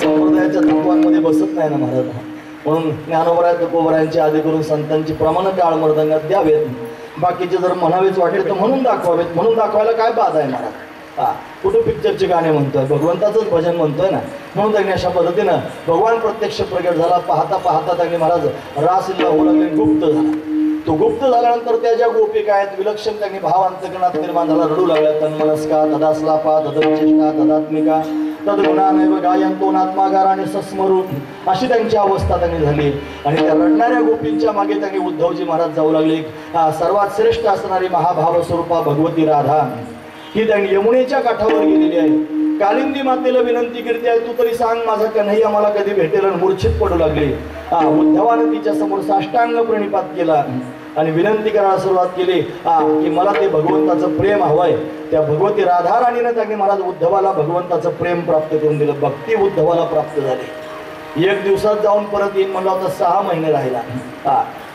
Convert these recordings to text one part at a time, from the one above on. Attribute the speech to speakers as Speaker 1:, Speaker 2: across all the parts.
Speaker 1: संप्रदायाच्या तत्वांमध्ये बसत नाही ना महाराज. म्हणून ज्ञानोबराय तुकोबरायांची आधी करून संतांची प्रमाण टाळ मृदंगात द्यावेत. बाकीचे जर म्हणावेच वाटेल तर म्हणून दाखवावेत. म्हणून दाखवायला काय बाधा आहे महाराज. कुठं पिक्चरचे गाणे म्हणतोय, भगवंताचंच भजन म्हणतोय ना. म्हणून त्यांनी अशा पद्धतीनं भगवान प्रत्यक्ष प्रगट झाला. पाहता पाहता त्यांनी महाराज रासलीला होऊ लागले, गुप्त झाला. तो गुप्त झाल्यानंतर त्या ज्या गोपिका आहेत विलक्षण त्यांनी भाव अंतकरणात निर्माण झाला, रडू लागल्या. तन्मनस्का तदास्लापा तदचेष्टा तदात्मिका तद्गुणानैव गायन्तो नात्मागार आणि सस्मरू, अशी त्यांची अवस्था त्यांनी झाली. आणि त्या रडणाऱ्या गोपींच्या मागे त्यांनी उद्धवजी महाराज जाऊ लागले. सर्वात श्रेष्ठ असणारी महाभाव स्वरूपा भगवती राधा ही त्यांनी यमुनेच्या काठावर गेलेली आहे. कालिंदी मातेला विनंती करते आहे, तू तरी सांग माझा कन्हैया मला कधी भेटेल. आणि मूर्छित पडू लागले. उद्धवाने तिच्या समोर साष्टांग प्रणिपात केला आणि विनंती करायला सुरुवात केली की मला ते भगवंताचं प्रेम हवंय. त्या भगवती राधा राणीने त्यांनी महाराज उद्धवाला भगवंताचं प्रेम प्राप्त करून दिलं. भक्ती उद्धवाला प्राप्त झाली. एक दिवसात जाऊन परत येईन म्हणला होता, 6 महिने राहिला.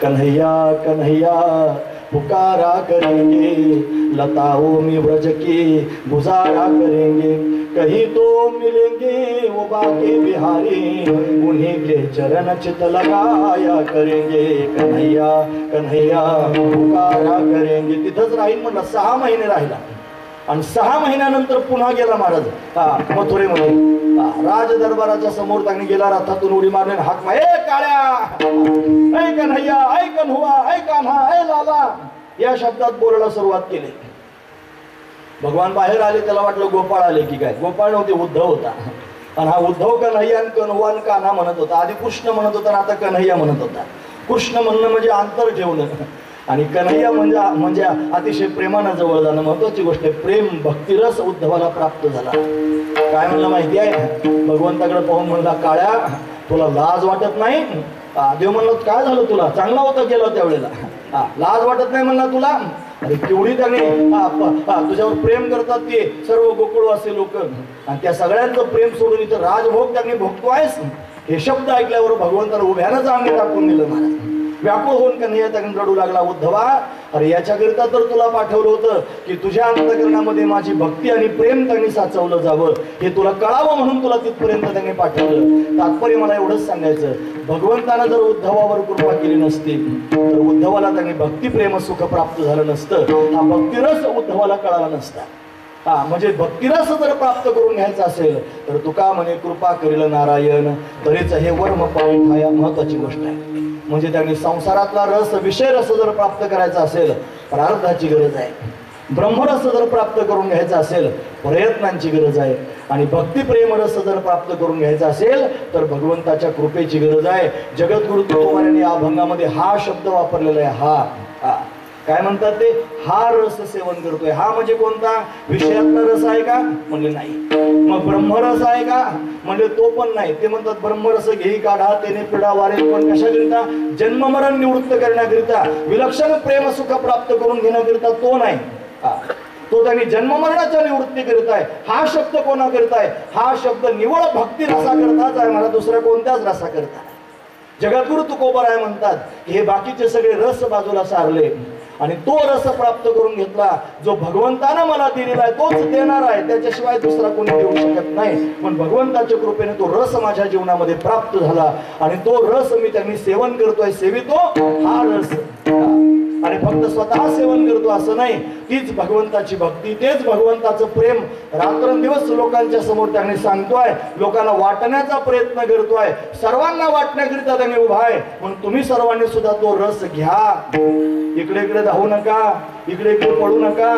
Speaker 1: कन्हैया कन्हैया पुकारा करेंगे, लताओं में व्रज की गुजारा करेंगे, कहीं तो मिलेंगे वो बाके बिहारी, उन्हीं के चरण चित लगाया करेंगे. कन्हैया कन्हैया पुकारा करेंगे. तिथंच राहील म्हणलं. 6 महिने राहिला. आणि 6 महिन्यानंतर पुन्हा गेला महाराज मथुरेमध्ये. राज दरबाराच्या समोर त्यांनी गेला, रथातून उडी मारले, हाक मारे, ए काळ्या, ऐ कन्हैया, ऐ कन्हुआ, ऐ कान्हा, ऐ लाला, या शब्दात बोलायला सुरुवात केली. भगवान बाहेर आले. त्याला वाटलं गोपाळ आले की काय. गोपाळ नव्हते, उद्धव होता. आणि हा उद्धव कन्हैया कन्हुआ कान्हा म्हणत होता. आधी कृष्ण म्हणत होता, आता कन्हैया म्हणत होता. कृष्ण म्हणणं म्हणजे अंतर ठेवणं आणि कन्हैया म्हणजे अतिशय प्रेमानं जवळ जाणं. महत्वाची गोष्ट आहे. प्रेम भक्तिरस उद्धवाला प्राप्त झाला. काय म्हणलं माहिती आहे, भगवंताकडे पाहून म्हणला, काळ्या तुला लाज वाटत नाही. देव म्हणलं, काय झालं तुला, चांगला होता गेला त्यावेळेला, लाज वाटत नाही म्हणला तुला. अरे केवढी त्यांनी तुझ्यावर प्रेम करतात ते सर्व गोकुळवासी लोक. आणि त्या सगळ्यांचं प्रेम सोडून इथं राजभोग त्यांनी भोगतो आहेस. हे शब्द ऐकल्यावर भगवंताला उभ्यानंच अंगी टाकून दिलं महाराज. व्याकुळ होऊन कन्हैया त्यांनी रडू लागला, उद्धवा अरे याच्याकरिता तर तुला पाठवलं होतं की तुझ्या अंतःकरणामध्ये माझी भक्ती आणि प्रेम त्यांनी साचवलं जावं, हे तुला कळावं म्हणून तुला तिथपर्यंत त्यांनी पाठवलं. तात्पर्य मला एवढंच सांगायचं, भगवंतानं जर उद्धवावर कृपा केली नसती तर उद्धवाला त्यांनी भक्ती प्रेम सुख प्राप्त झालं नसतं. हा भक्तिरस उद्धवाला कळाला नसता. म्हणजे भक्तिरस जर प्राप्त करून घ्यायचं असेल तर तुका म्हणे कृपा करील नारायण तरीच हे वर्म पॉइंट हा महत्वाची गोष्ट आहे. म्हणजे त्यांनी संसारातला रस विषय रस जर प्राप्त करायचा असेल प्रारब्धाची गरज आहे. ब्रह्मरस जर प्राप्त करून घ्यायचा असेल प्रयत्नांची गरज आहे. आणि भक्ती प्रेम रस जर प्राप्त करून घ्यायचा असेल तर भगवंताच्या कृपेची गरज आहे. जगद्गुरु तुकोबारायांनी या अभंगामध्ये हा शब्द वापरलेला आहे. हा काय म्हणतात ते, हा रस सेवन करतोय. हा म्हणजे कोणता, विषयातला रस आहे का, म्हणजे नाही. मग ब्रह्मरस आहे का, म्हणजे तो पण नाही. ते म्हणतात ब्रह्मरस घेई काढा तेने पिढा वारेल, पण कशाकरिता, जन्ममरण निवृत्त करण्याकरिता, विलक्षण प्रेम सुख प्राप्त करून घेण्याकरिता तो नाही. तो त्यांनी जन्ममरणाच्या निवृत्ती करत आहे. हा शब्द कोणा करताय, हा शब्द निवळ भक्ती रसा करताच आहे, मला दुसऱ्या कोणत्याच रसा करता. जगद्गुरु तुकोबाराय म्हणतात की हे बाकीचे सगळे रस बाजूला सारले आणि तो रस प्राप्त करून घेतला जो भगवंतानं मला दिलेला आहे तोच देणार आहे, त्याच्याशिवाय दुसरा कोणी देऊ शकत नाही. पण भगवंताच्या कृपेने तो रस माझ्या जीवनामध्ये प्राप्त झाला आणि तो रस मी त्यांनी सेवन करतोय, सेवितो हा रस. आणि फक्त स्वतः सेवन करतो असं नाही, तीच भगवंताची भक्ती, तेच भगवंताचं प्रेम रात्रंदिवस लोकांच्या समोर त्यांनी सांगतोय, लोकांना वाटण्याचा प्रयत्न करतोय, सर्वांना वाटण्याकरिता त्यांनी उभा आहे. म्हणून तुम्ही सर्वांनी सुद्धा तो रस घ्या. इकडे इकडे धावू नका, इकडे इकडे पडू नका.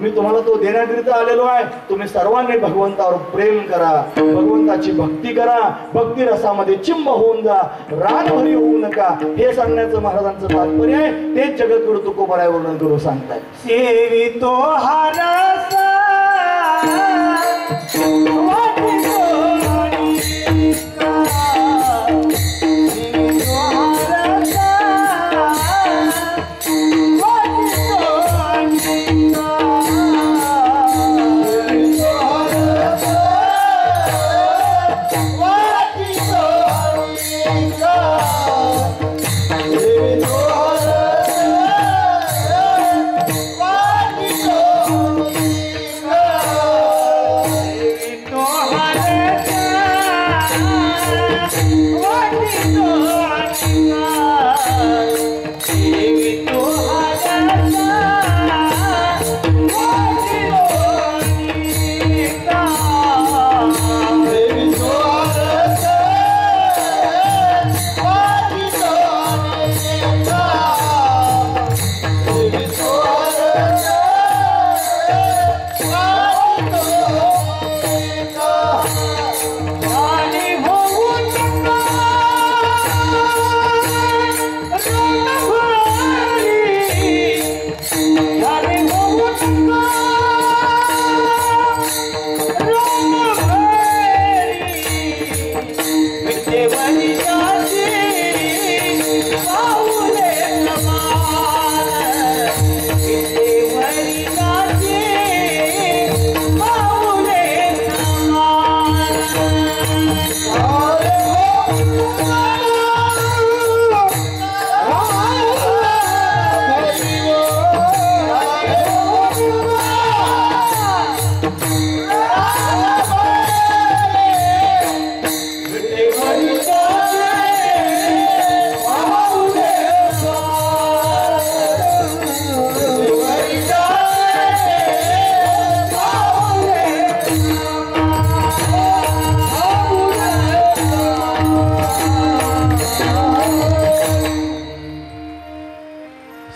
Speaker 1: मी तुम्हाला तो देण्याकरिता आलेलो आहे. तुम्ही सर्वांनी भगवंतावर प्रेम करा, भगवंताची भक्ती करा, भक्ती रसामध्ये चिंब होऊन जा, रानभरी होऊ नका. हे सांगण्याचं महाराजांचं तात्पर्य आहे. तेच जगद्गुरु तुकोबाराय वर्णन करून सांगताय.
Speaker 2: सेवितो हा रस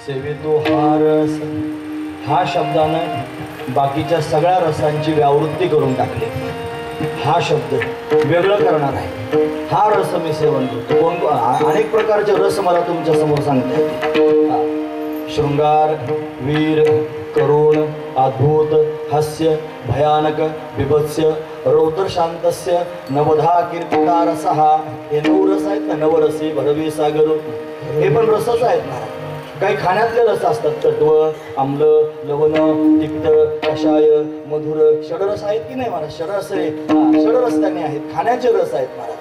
Speaker 1: सेवितो हा रस, हा शब्दानं बाकीच्या सगळ्या रसांची व्यावृत्ती करून टाकली. हा शब्द वेगळं करणार आहे. हा रस मी सेवन करतो. अनेक प्रकारचे रस मला तुमच्या समोर सांगता येतील. शृंगार, वीर, करुण, अद्भुत, हास्य, भयानक, बिभत्स्य, रौद्र शांतस्य, नवधा कीर्तिका रसहा. हे 9 रस आहेत ना. नवरसी भरवी सागर, हे पण रसच आहेत ना. काही खाण्यातले रस असतात. तत्व, आम्ल, लवण, तिक्त, कषाय, मधुर, षडरस आहेत की नाही मला. षडरस आहे, षडरस त्यांनी आहेत. खाण्याचे रस आहेत मला.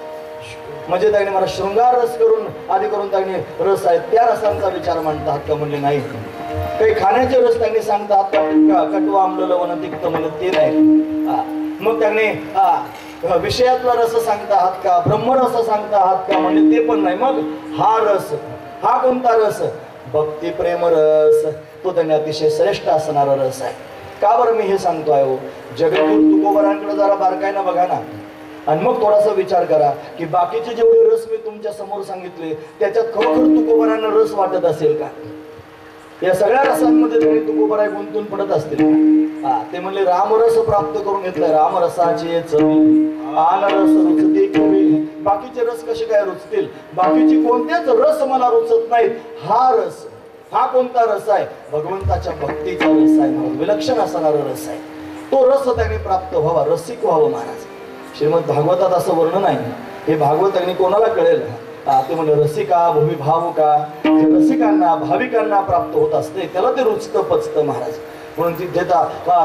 Speaker 1: म्हणजे त्यांनी मला शृंगार रस करून आधी करून त्यांनी रस आहेत त्या रसांचा विचार म्हणतात का म्हणले नाही. काही खाण्याचे रस त्यांनी सांगतात का कटवा, आम्ल, लवण, तिक्त म्हणत ते नाही. मग त्यांनी विषयातला रस सांगता आहात का, ब्रह्मरस सांगता आहात का म्हणजे ते पण नाही. मग हा रस, हा कोणता रस. भक्ती प्रेम रस. तो त्यांनी अतिशय श्रेष्ठ असणारा रस आहे. का बरं मी हे सांगतो आहे हो. जगद्गुरु तुकोबारांकडे जरा बारकाईनं बघा ना आणि मग थोडासा विचार करा की बाकीचे जेवढे रस मी तुमच्या समोर सांगितले त्याच्यात खरोखर तुकोबारांना रस वाटत असेल का. या सगळ्या रसांमध्ये त्यांनी तुकोबाराय गुंतून पडत असतील. ते म्हणले रामरस प्राप्त करून घेतलाय. रामरसाचे चवी आन रस रुचते कवी. बाकीचे रस कसे काय रुचतील. बाकीचे कोणतेच रस मला रुचत नाहीत. हा रस, हा कोणता रस आहे. भगवंताच्या भक्तीचा रस आहे. विलक्षण असणारा रस आहे. तो रस त्याने प्राप्त व्हावा, रसिक व्हावं महाराज. श्रीमद भागवतात असं वर्णन आहे. हे भागवत त्यांनी कोणाला कळेल. ते म्हणजे रसिका भूमी भावुका. जे रसिकांना भाविकांना प्राप्त होत असते त्याला ते रुचतं पचतं महाराज. म्हणून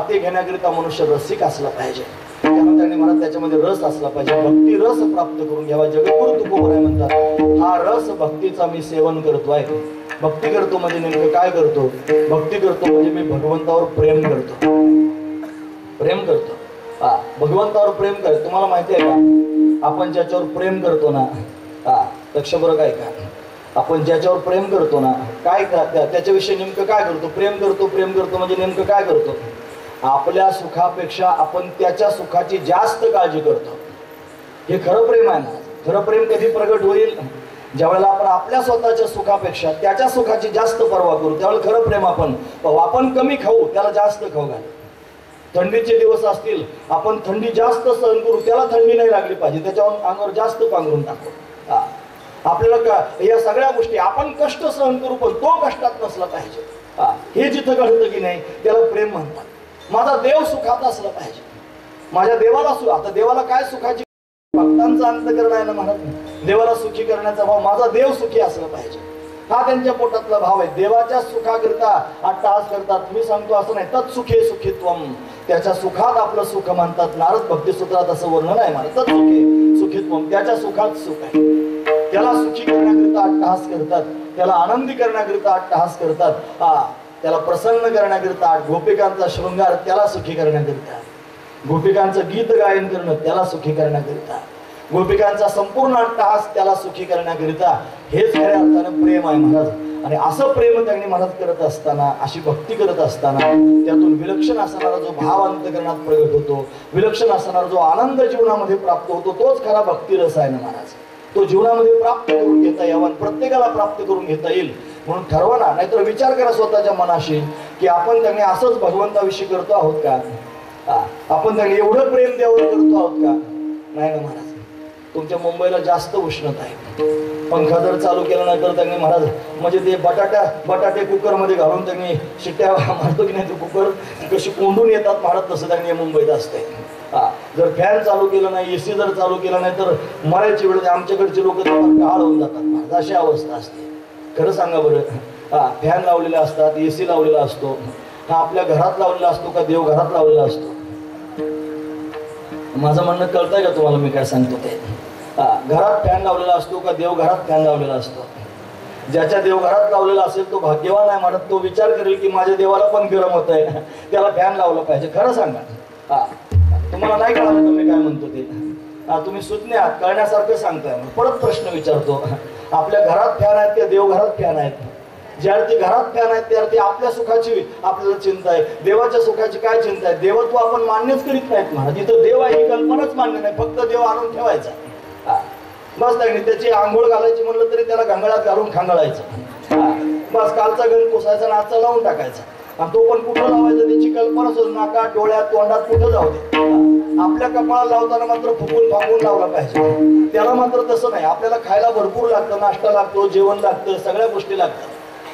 Speaker 1: ते घेण्याकरिता मनुष्य रसिक असला पाहिजे. त्यामुळे त्यांनी मला त्याच्यामध्ये रस असला पाहिजे. भक्ती रस प्राप्त करून घ्यावा. जगद्गुरु तुकोबाराय म्हणतात हा रस भक्तीचा मी सेवन करतोय. भक्ती करतो म्हणजे नेमकं काय करतो. भक्ती करतो म्हणजे मी भगवंतावर प्रेम करतो. प्रेम करतो. भगवंतावर प्रेम करतो. तुम्हाला माहिती आहे का आपण ज्याच्यावर प्रेम करतो ना, लक्ष बरं काय का, आपण ज्याच्यावर प्रेम करतो ना काय त्याच्याविषयी नेमकं काय करतो. प्रेम करतो. प्रेम करतो म्हणजे नेमकं काय करतो. आपल्या सुखापेक्षा आपण त्याच्या सुखाची जास्त काळजी करतो. हे खरं प्रेम आहे ना. खरं प्रेम कधी प्रगट होईल ज्यावेळेला आपण आपल्या स्वतःच्या सुखापेक्षा त्याच्या सुखाची जास्त पर्वा करू. त्यावेळेला खरं प्रेम आपण कमी खाऊ त्याला जास्त खाऊ घालू. थंडीचे दिवस असतील आपण थंडी जास्त सहन करू त्याला थंडी नाही लागली पाहिजे त्याच्यावर अंगावर जास्त पांघरून टाकू. आपल्याला या सगळ्या गोष्टी आपण कष्ट सहन करू पण तो कष्टात नसला पाहिजे. हे जिथं घडतं की नाही त्याला प्रेम म्हणतात. माझा देव सुखात असला पाहिजे. माझ्या देवाला आता देवाला काय सुखाची भक्तांचा अंतकरण आहे ना म्हणत देवाला सुखी करण्याचा भाव. माझा देव सुखी असला पाहिजे हा त्यांच्या पोटातला भाव आहे. देवाच्या सुखाकरिता अट्टहास करतात. मी सांगतो असं नाही. तत् सुखे सुखित्वम. त्याच्या सुखात आपलं सुख मानतात. नारद भक्तिसूत्रात असं वर्णन आहे मला. तत् सुखे सुखित्वम. त्याच्या सुखात सुख आहे. त्याला सुखी करण्याकरिता अट्टहास करतात. त्याला आनंदी करण्याकरिता अट्टहास करतात. त्याला प्रसन्न करण्याकरिता गोपिकांचा शृंगार त्याला सुखी करण्याकरिता. गोपिकांचं गीत गायन करणं त्याला सुखी करण्याकरिता. गोपिकांचा संपूर्ण अट्टहास त्याला सुखी करण्याकरिता. हेच खऱ्या अर्थानं प्रेम आहे महाराज. आणि असं प्रेम त्यांनी महाराज करत असताना अशी भक्ती करत असताना त्यातून विलक्षण असणारा जो भाव अंतकरणात प्रगट होतो. विलक्षण असणारा जो आनंद जीवनामध्ये प्राप्त होतो तोच खरा भक्ती रस आहे ना महाराज. तो जीवनामध्ये प्राप्त करून घेता यावा. प्रत्येकाला प्राप्त करून घेता येईल म्हणून ठरवा ना. नाहीतर विचार करा स्वतःच्या मनाशी की आपण त्यांनी असंच भगवंताविषयी करतो आहोत का. आपण त्यांनी एवढं प्रेम देवावर करतो आहोत का. नाही ना महाराज. तुमच्या मुंबईला जास्त उष्णता आहे. पंखा जर चालू केला नाही तर त्यांनी महाराज म्हणजे ते बटाटे कुकरमध्ये घालून त्यांनी शिट्ट्या मारतो की नाही. ते कुकर कशी कोंडून येतात महाराज तसं त्यांनी मुंबईत असते. जर फॅन चालू केलं नाही एसी जर चालू केला नाही तर मरायची वेळ आमच्याकडचे लोक काळ होऊन जातात महाराज. अशी अवस्था असते. खरं सांगा बरं. फॅन लावलेला असतात एसी लावलेला असतो. हा आपल्या घरात लावलेला असतो का देव घरात लावलेला असतो. माझं म्हणणं कळतंय का तुम्हाला मी काय सांगतो ते? घरात फॅन लावलेला असतो का देव घरात फॅन लावलेला असतो? ज्याच्या देवघरात लावलेला असेल तो भाग्यवान आहे म्हणत. तो विचार करेल की माझ्या देवाला पण गरम होत आहे, त्याला फॅन लावलं पाहिजे. खरं सांगा, तुम्हाला नाही कळालं तुम्ही काय म्हणतो ते? तुम्ही सुज्ञ आहात, कळण्यासारखं सांगताय. परत प्रश्न विचारतो, आपल्या घरात फॅन आहेत का देवघरात फॅन आहेत? ज्यावरती घरात फॅन आहेत त्यावरती आपल्या सुखाची आपल्याला चिंता आहे, देवाच्या सुखाची काय चिंता आहे? देवत्व आपण मान्यच करीत नाहीत महाराज. इथं देव आहे ही कल्पनाच मान्य नाही, फक्त देव आणून ठेवायचा बस. त्याची आंघोळ घालायची म्हणलं तरी त्याला घांगळात घालून खांगळायचं बस. कालचा गण पुसायचा नाचा लावून टाकायचा, आणि तो पण कुठं लावायचा त्याची कल्पना सुद्धा नाकात डोळ्यात तोंडात कुठं जाऊ दे. आपल्या कपाळाला लावताना मात्र फुकून फाकून लावला पाहिजे. त्याला मात्र तसं नाही. आपल्याला खायला भरपूर लागतं, नाश्ता लागतो, जेवण लागतं, सगळ्या गोष्टी लागतात.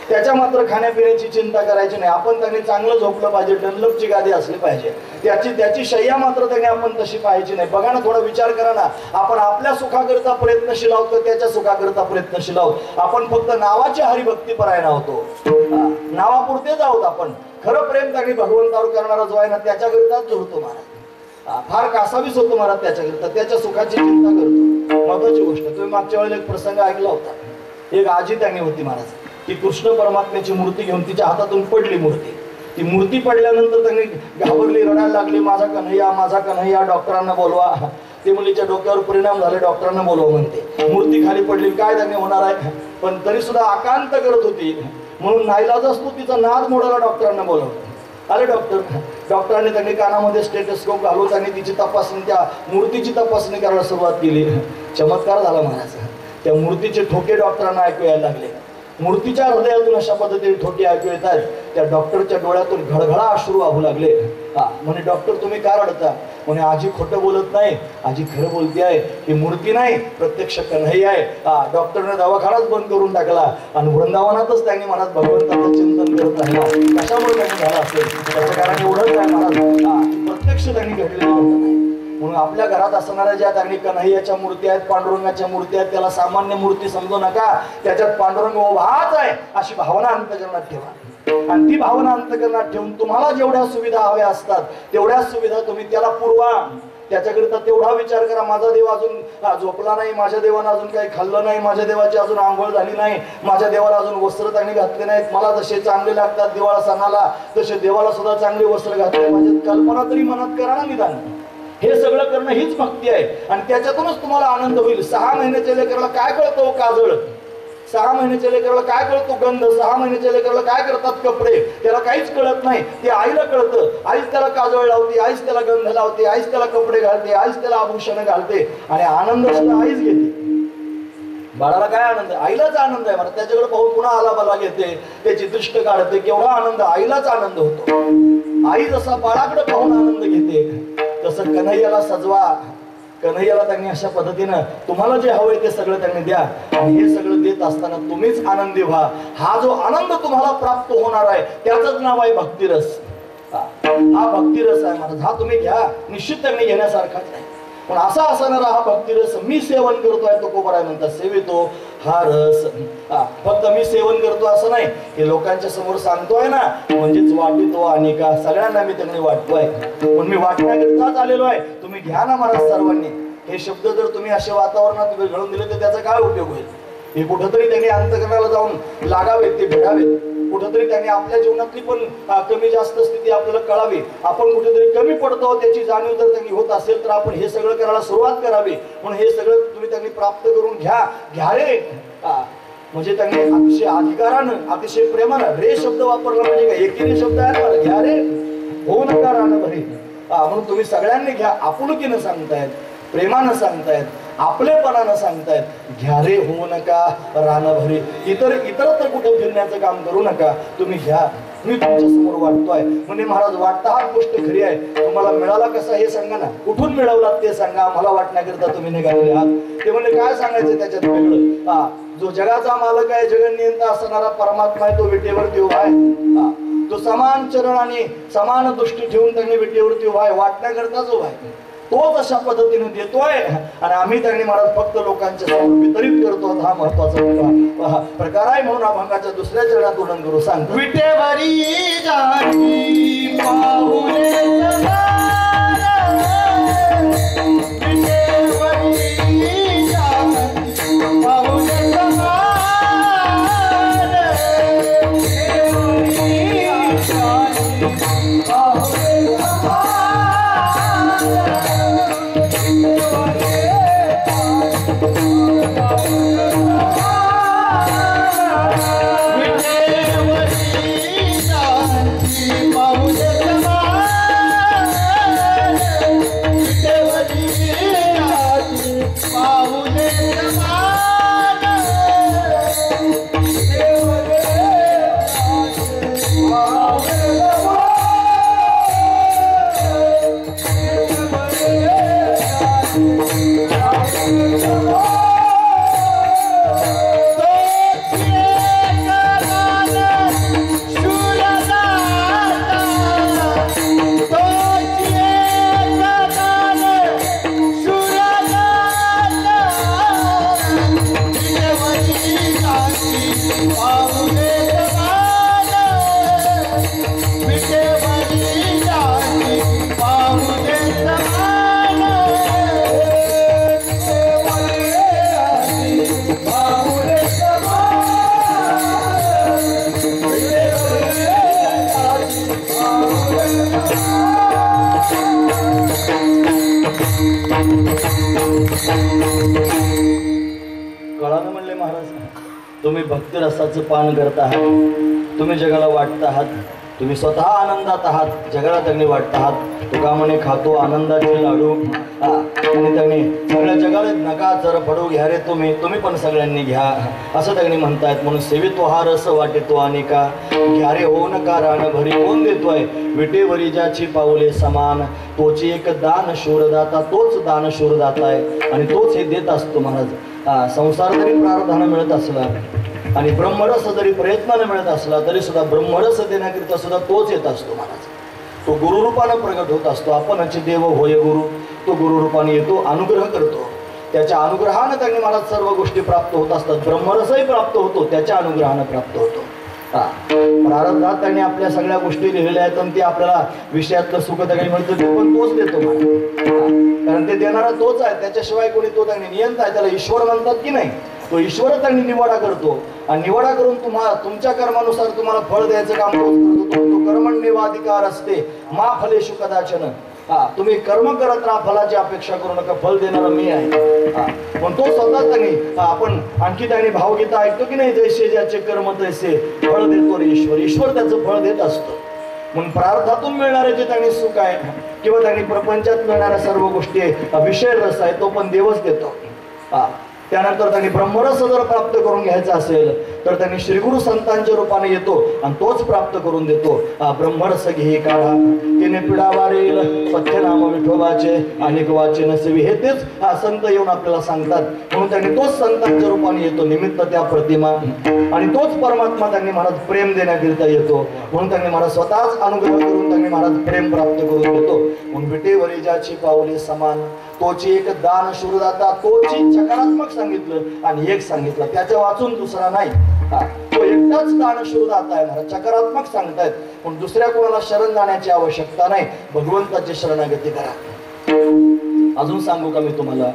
Speaker 1: त्याच्या मात्र खाण्यापिण्याची चिंता करायची नाही. आपण त्यांनी चांगलं झोपलं पाहिजे, डनलपची गादी असली पाहिजे, त्याची शय्या मात्र त्यांनी आपण तशी पाहायची नाही. बघा ना, थोडा विचार करा ना. आपण आपल्या सुखाकरता प्रयत्नशील आहोत, त्याच्या सुखाकरता प्रयत्नशील आहोत. आपण फक्त नावाची हरिभक्ती परायण होतो, नावापुरतेच आहोत आपण. खरं प्रेम त्यांनी भगवंतावर करणारा जो आहे ना त्याच्याकरिताच जोडतो महाराज. फार कासावीस होतो महाराज त्याच्याकरिता, त्याच्या सुखाची चिंता करतो. महत्वाची गोष्ट, तुम्ही मागच्या वेळेला एक प्रसंग ऐकला होता. एक आजी त्यांनी होती महाराज, ती कृष्ण परमात्म्याची मूर्ती घेऊन तिच्या हातातून पडली मूर्ती. ती मूर्ती पडल्यानंतर त्यांनी घाबरली, रडायला लागली, माझा कन्हैया, माझा कन्हैया, डॉक्टरांना बोलवा. ते मुलीच्या डोक्यावर परिणाम झाले, डॉक्टरांना बोलवा म्हणते. मूर्ती खाली पडली, काय त्यांनी होणार आहे? पण तरी सुद्धा आकांत करत होती म्हणून नाईलाज असतो तिचा नाद मोडायला डॉक्टरांना बोलवलं. आले डॉक्टरांनी त्यांनी कानामध्ये स्टेथोस्कोप घालून त्यांनी तिची तपासणी, त्या मूर्तीची तपासणी करायला सुरुवात केली. चमत्कार झाला महाराज. त्या मूर्तीचे ठोके डॉक्टरांना ऐकू यायला लागले. मूर्तीच्या हृदयातून अशा पद्धतीने ठोके ऐकू येत आहेत. त्या डॉक्टरच्या डोळ्यातून घळघळा अश्रू वाहू लागले. म्हणे डॉक्टर तुम्ही का रडता? म्हणे आजी खोटं बोलत नाही, आजी खरं बोलते आहे. ही मूर्ती नाही, प्रत्यक्ष कन्हैया आहे. डॉक्टरने दवाखानाच बंद करून टाकला आणि वृंदावनातच त्यांनी मनात भगवंताचं चिंतन करत राहिला. कशामुळे त्यांनी झालं असेल? त्याचं कारण एवढंच आहे महाराज, प्रत्यक्ष त्यांनी घडलेलं नाही. म्हणून आपल्या घरात असणाऱ्या ज्या त्यांनी कन्हैयाच्या मूर्ती आहेत, पांडुरंगाच्या मूर्ती आहेत, त्याला सामान्य मूर्ती समजू नका. त्याच्यात पांडुरंग उभाच आहे अशी भावना अंतःकरणात ठेवा. आणि ती भावना अंतःकरणात ठेवून तुम्हाला जेवढ्या सुविधा हव्या असतात तेवढ्या सुविधा तुम्ही त्याला पुरवा. त्याच्याकरिता तेवढा विचार करा, माझा देव अजून झोपला नाही, माझ्या देवानं अजून काही खाल्लं नाही, माझ्या देवाची अजून आंघोळ झाली नाही, माझ्या देवाला अजून वस्त्र त्यांनी घातले नाहीत. मला जसे चांगले लागतात दिवाळा सणाला तसे देवाला सुद्धा चांगले वस्त्र घातले. माझी कल्पना तरी मनात करा ना निदान. हे सगळं करणं हीच भक्ती आहे आणि त्याच्यातूनच तुम्हाला आनंद होईल. 6 महिन्याच्या लेकराला काय कळतो काजळ? 6 महिन्याच्या लेकराला काय कळतो गंध? 6 महिन्याच्या लेकराला काय करतात कपडे? त्याला काहीच कळत नाही. ते आईला कळतं. आईच त्याला काजळ लावते, आईच त्याला गंध लावते, आईच त्याला कपडे घालते, आईच त्याला आभूषण घालते आणि आनंद सुद्धा आईच घेते. बाळाला काय आनंद? आईलाच आनंद आहे. मला त्याच्याकडे पाहून पुन्हा आलाबाला घेते, त्याची दृष्ट काढते. केवढा आनंद, आईलाच आनंद होतो. आई जसा बाळाकडे पाहून आनंद घेते तसं कन्हैयाला सजवा. कन्हैयाला त्यांनी अशा पद्धतीनं तुम्हाला जे हवंय ते सगळं त्यांनी द्या आणि हे सगळं देत असताना तुम्हीच आनंदी व्हा. हा जो आनंद तुम्हाला प्राप्त होणार आहे त्याचंच नाव आहे भक्तिरस. हा भक्तिरस आहे महाराज. हा तुम्ही घ्या, निश्चित त्यांनी घेण्यासारखाच नाही. पण असा असणारा हा भक्तिरस मी सेवन करतोय तो कोबराय म्हणतात, सेवितो हा रस. फक्त मी सेवन करतो असं नाही, हे लोकांच्या समोर सांगतोय ना म्हणजेच वाटितो आणि का सगळ्यांना मी त्यांनी वाटतोय. पण मी वाटण्याकरिताच आलेलो आहे. तुम्ही घ्या ना महाराज सर्वांनी. हे शब्द जर तुम्ही अशा वातावरणात घडून दिले तर त्याचा काय उपयोग होईल? हे कुठंतरी त्यांनी अंतःकरणाला जाऊन लागावेत, ते भेटावेत. कुठंतरी त्यांनी आपल्या जीवनातली पण कमी जास्त स्थिती आपल्याला कळावी. आपण कुठेतरी कमी पडतो त्याची जाणीव जर त्यांनी होत असेल तर आपण हे सगळं करायला सुरुवात करावी. म्हणून हे सगळं तुम्ही त्यांनी प्राप्त करून घ्या रे. म्हणजे त्यांनी अतिशय अधिकारानं, अतिशय प्रेमानं रे शब्द वापरला म्हणजे काय? एकीने शब्द आहे मला, घ्या रे, होऊ नका रान भरे. म्हणून तुम्ही सगळ्यांनी घ्या. आपुलकीनं सांगतायत, प्रेमानं सांगतायत, आपलेपणानं सांगतायत, घ्या रे, होऊ नका रान भरे. इतरत्र कुठे फिरण्याचं काम करू नका, तुम्ही घ्या. मी तुमच्या समोर वाटतोय. म्हणजे महाराज वाटता हा गोष्ट खरी आहे. तुम्हाला मिळाला कसा हे सांगा ना, कुठून मिळवला ते सांगा. मला वाटण्याकरिता तुम्ही निघालेले आहात. ते म्हणजे काय सांगायचं त्याच्यात वेगळं? जो जगाचा मालक आहे, जगन्नियंता असणारा परमात्मा आहे, तो विटेवरती उभा आहे. तो समान चरण आणि समान दृष्टी ठेवून त्यांनी विटेवरती उभा आहे, वाटण्याकरताच उभा आहे. तोच अशा पद्धतीने देतोय आणि आम्ही त्यांनी महाराज फक्त लोकांच्या समोर वितरित करतो. हा महत्वाचा प्रकार आहे. म्हणून अभंगाच्या दुसऱ्या चरणात वर्णन करू सांगतो.
Speaker 2: विटेवरी जाणी पाहुणे पाहुले समान देव
Speaker 1: कळालं म्हणले महाराज, तुम्ही भक्तिरसाचं पान करत आहात, तुम्ही जगाला वाटत आहात, तुम्ही स्वतः आनंदात आहात, जगाला त्यांनी वाटत आहात. तुका म्हणे खातो आनंदाचे लाडू आणि त्यांनी सगळ्या जगाला नका जर फडू घ्या रे तुम्ही पण सगळ्यांनी घ्या असं त्यांनी म्हणतायत. म्हणून सेवितो हा रस वाटेतो अनेका घ्या रे हो नका रान भरी. कोण देतोय? विटेवरी ज्याची पाऊले समान, तोची एक दान शूरदाता, तोच दान शूरदाता आहे आणि तोच हे देत असतो महाराज. संसार जरी प्रारब्धानं मिळत असला आणि ब्रह्मरस जरी प्रयत्नाने मिळत असला तरी सुद्धा ब्रह्मरस देण्याकरिता सुद्धा तोच येत असतो महाराज. तो गुरुरूपानं प्रगट होत असतो. आपणच देव होय गुरु. तो गुरुरूपाने येतो, अनुग्रह करतो. त्याच्या अनुग्रहानं त्यांनी मला सर्व गोष्टी प्राप्त होत असतात. ब्रह्मरसही प्राप्त होतो, त्याच्या अनुग्रहानं प्राप्त होतो. प्रारब्धात त्यांनी आपल्या सगळ्या गोष्टी लिहिलेल्या आहेत आणि ते आपल्याला विषयातलं सुख त्यांनी मिळतं, ते पण तोच देतो मला. कारण ते देणारा तोच आहे, त्याच्याशिवाय कोणी तो त्यांनी नियंत्रण आहे. त्याला ईश्वर म्हणतात की नाही, तो ईश्वर त्यांनी निवाडा करतो आणि निवाडा करून तुमच्या कर्मानुसार तुम्हाला फळ द्यायचं काम करतो. तो कर्मण्येवाधिकार असते मा फलेषु कदाचन. तुम्ही कर्म करत राहा, फलाची अपेक्षा करू नका, फल देणारा मी आहे. पण तो स्वतः त्यांनी आपण आणखी त्यांनी भावगीता ऐकतो की नाही, जैसे ज्याचे कर्म तैसे फळ देतो रे ईश्वर. ईश्वर त्याचं फळ देत असतो. म्हणून प्रारब्धातून मिळणारे जे त्यांनी सुख आहे किंवा त्यांनी प्रपंचात मिळणाऱ्या सर्व गोष्टी विषय रस आहे तो पण देवच देतो. त्यानंतर त्यांनी ब्रह्मरस जर प्राप्त करून घ्यायचा असेल तर त्यांनी श्रीगुरु संतांच्या रूपाने येतो आणि तोच प्राप्त करून देतो. ब्रह्मरस घे काढा तिने पिढा वारेल पथ्यनाम विठोबाचे अनेक वाचे नसेवी. हे तेच संत येऊन आपल्याला सांगतात. म्हणून त्यांनी तोच संतांच्या रूपाने येतो, निमित्त त्या प्रतिमा, आणि तोच परमात्मा त्यांनी महाराज प्रेम देण्याकरिता येतो. म्हणून त्यांनी महाराज स्वतःच अनुग्रह करून त्यांनी महाराज प्रेम प्राप्त करून देतो. म्हणून विटेवरी ज्याची पाऊले समान, तोची एक दान शूरदाता. तोची सकारात्मक सांगितलं आणि एक सांगितलं, त्याच्या वाचून दुसरा नाही. तो एकटाच दान शूरदाता आहे महाराज, सकारात्मक सांगतायत. पण दुसऱ्या कोणाला शरण जाण्याची आवश्यकता नाही, भगवंताची शरणागती करा. अजून सांगू का मी तुम्हाला,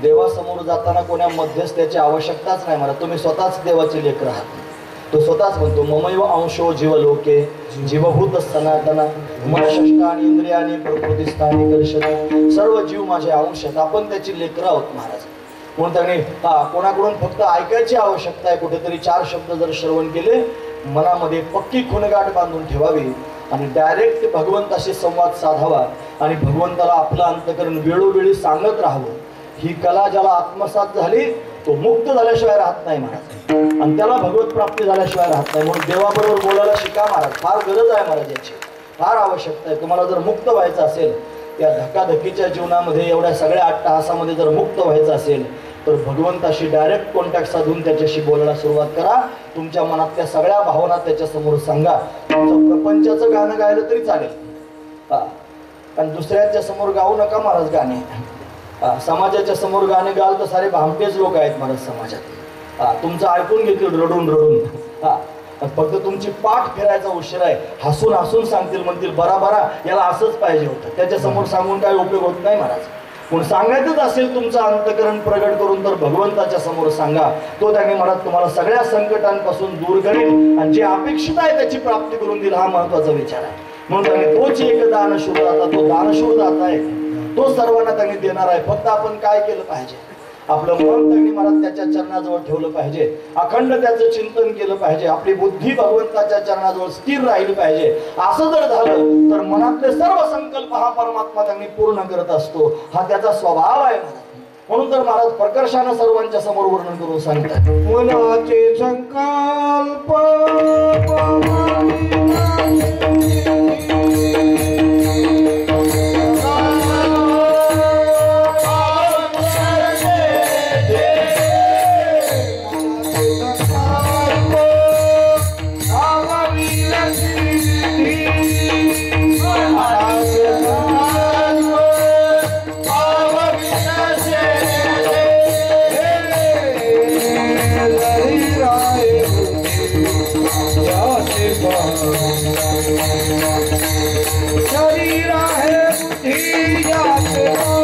Speaker 1: देवासमोर जाताना कोणा मध्यस्थ्याची आवश्यकताच नाही महाराज. तुम्ही स्वतःच देवाचे लेकर आहात. तो स्वतःच म्हणतो ममैव अंशो जीवलोके जीवभूत सनातन मनषष्टानी इंद्रियानी प्रकृतीस्थानी कर्षति. सर्व जीव माझे अंश आहेत, आपण त्याची लेकर आहोत महाराज. म्हणून त्यांनी कोणाकडून फक्त ऐकायची आवश्यकता आहे. कुठेतरी 4 शब्द जर श्रवण केले, मनामध्ये पक्की खुणगाठ बांधून ठेवावी आणि डायरेक्ट भगवंताशी संवाद साधावा आणि भगवंताला आपलं अंतकरण वेळोवेळी सांगत राहावं. ही कला ज्याला आत्मसात झाली तो मुक्त झाल्याशिवाय राहत नाही महाराज, आणि त्याला भगवत प्राप्ती झाल्याशिवाय राहत नाही. म्हणून देवाबरोबर बोलायला शिका महाराज. फार गरज आहे महाराज, याची फार आवश्यकता आहे. तुम्हाला जर मुक्त व्हायचं असेल, या धकाधकीच्या जीवनामध्ये एवढ्या सगळ्या अट्टहासामध्ये जर मुक्त व्हायचं असेल तर भगवंताशी डायरेक्ट कॉन्टॅक्ट साधून त्याच्याशी बोलायला सुरुवात करा. तुमच्या मनातल्या सगळ्या भावना त्याच्यासमोर सांगा. तुमचं प्रपंचाचं गाणं गायलं तरी चालेल, आणि दुसऱ्यांच्या समोर गाऊ नका महाराज गाणे. समाजाच्या समोर गाणे गाल तर सारे भामटेच लोक आहेत महाराज समाजात. तुमचं ऐकून घेतील रडून रडून. फक्त तुमची पाठ फिरायचा उशीर आहे. हसून हसून सांगतील, म्हणतील बरा बरा याला असंच पाहिजे होतं. त्याच्या समोर सांगून काय उपयोग होत नाही महाराज. पण सांगायचंच असेल तुमचं अंतकरण प्रगट करून तर भगवंताच्या समोर सांगा. तो त्याने महाराज तुम्हाला सगळ्या संकटांपासून दूर करेल आणि जे अपेक्षित आहे त्याची प्राप्ती करून देईल. हा महत्वाचा विचार आहे. म्हणून त्याने तोच एक दानशूर दाता, तो दानशूर दाता आहे, तो सर्वांना त्यांनी देणार आहे. फक्त आपण काय केलं पाहिजे, आपलं मन त्यांनी महाराज त्याच्या चरणाजवळ ठेवलं पाहिजे, अखंड त्याचं चिंतन केलं पाहिजे, आपली बुद्धी भगवंताच्या चरणाजवळ स्थिर राहिली पाहिजे. असं जर झालं तर मनातले सर्व संकल्प हा परमात्मा त्यांनी पूर्ण करत असतो. हा त्याचा स्वभाव आहे महाराज. म्हणून तर महाराज प्रकर्षानं सर्वांच्या समोर वर्णन करून सांगतात.
Speaker 2: मनाचे संकल्प शरीर है बुद्धि जाते